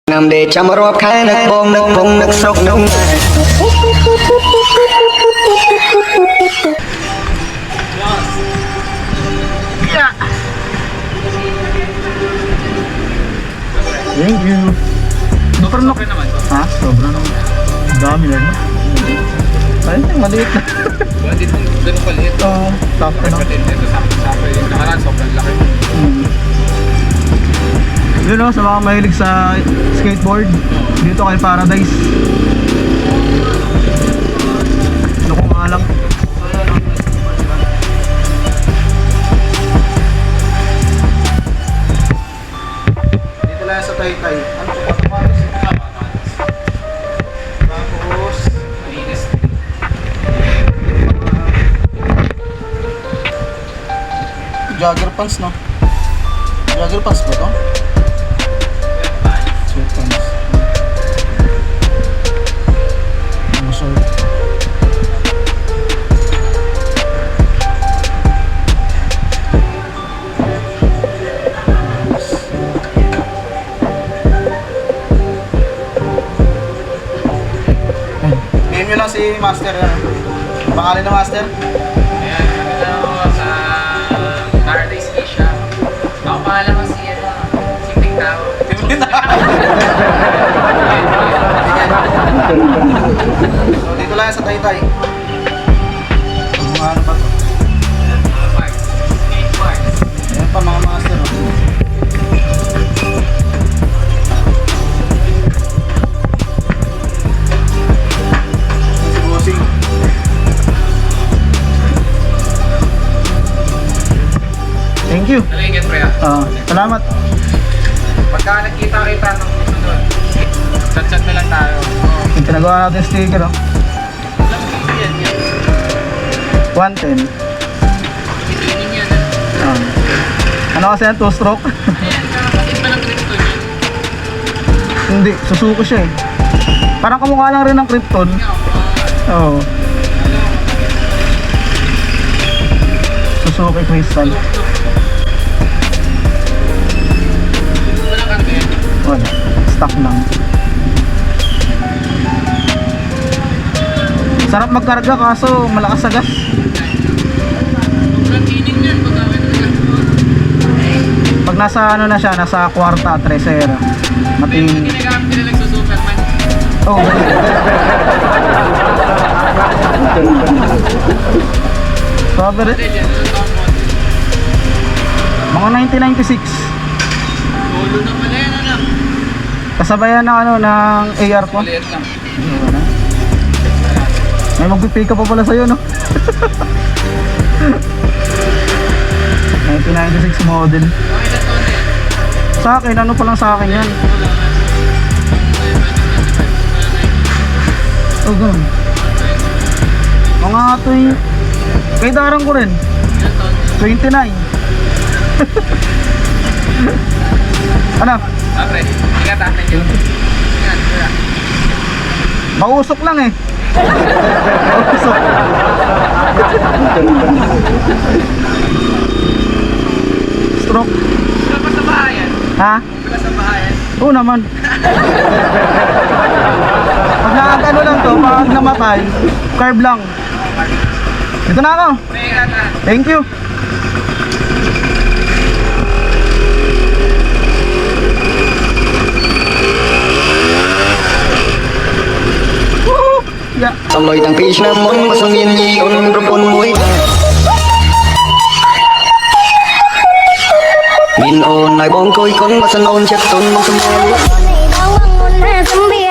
nằm để chăm rót khai nước bông nước bông nước sốc nông Thank you. Sobrang laki naman to. Ha? Sobra naman. Dami lang. Ayun, maliit na. Wala din mong ganun kaliit. Oo, sakto na. Kapatid nito sakto yung nakaraan sobrang laki. Yun o, sa mga mahilig sa skateboard, dito kay Paradise. Ano ko nga lang. Dito lang sa Taytay. Ano ko sa Paradise? Tapos, Malinis. jogger pants, no? Jogger pants ba to? Sweat pants. Ano short? PM nyo lang si Master. Pangalan na Master? Ayan, ano sa Paradise Asia. Ako pangalan ko si Simting Tao. So, dito lang sa Taytay. Mga ano pa to? Ayan pa mga Master. Oh. Si Bossing. Thank you. Nalingit pre Salamat. Pagka nagkita-kita ng sunod, chat-chat na lang tayo. Yung pinagawa natin yung sticker, oh. Alam mo yan, yan. 110. Training yan. Ano kasi yan? 2-stroke? Ayan, kapatid pa ng Krypton yan. Hindi, susuko siya eh. Parang kamukha lang rin ng Krypton. Oo. Suzuki Crystal. Walang karga yan. Wala. Stock lang. Sarap magkarga kaso malakas sa gas. Sobrang tining yan. Pagkawin na lang. Pag nasa ano na siya, nasa kwarta, tresera. May mga Mating... ginagamit nila lang sa Superman. Oh, Cover it. Model yan. Ano top model? Mga 1996. Solo na pala yan. Alam. Kasabayan ng ano, ng AR ko. Maliit lang. May magpipick up pa pala sa'yo, no? 1996 model. Okay na to na yan. Sa akin, ano pa lang sa akin yan? Oh, ganun. Mga atoy. Kay darang ko rin. 29. Ano? Pre, ingat ah. Thank you. Ingat. Kuya. Mausok lang eh. Mausok. Stroke. Wala pa sa bahayan. Ha? Wala sa bahayan. Oo naman. Pag nakagano lang to, pag namatay, carb lang. Dito na ako. Pre, ingat ah. Thank you. Woohoo! Yeah. trong lời thằng Fish nam món mà sang yên nhi ôn propon muối min ôn lại bong coi con mà sang ôn chết tôn mong sum Này đau mong muốn zombie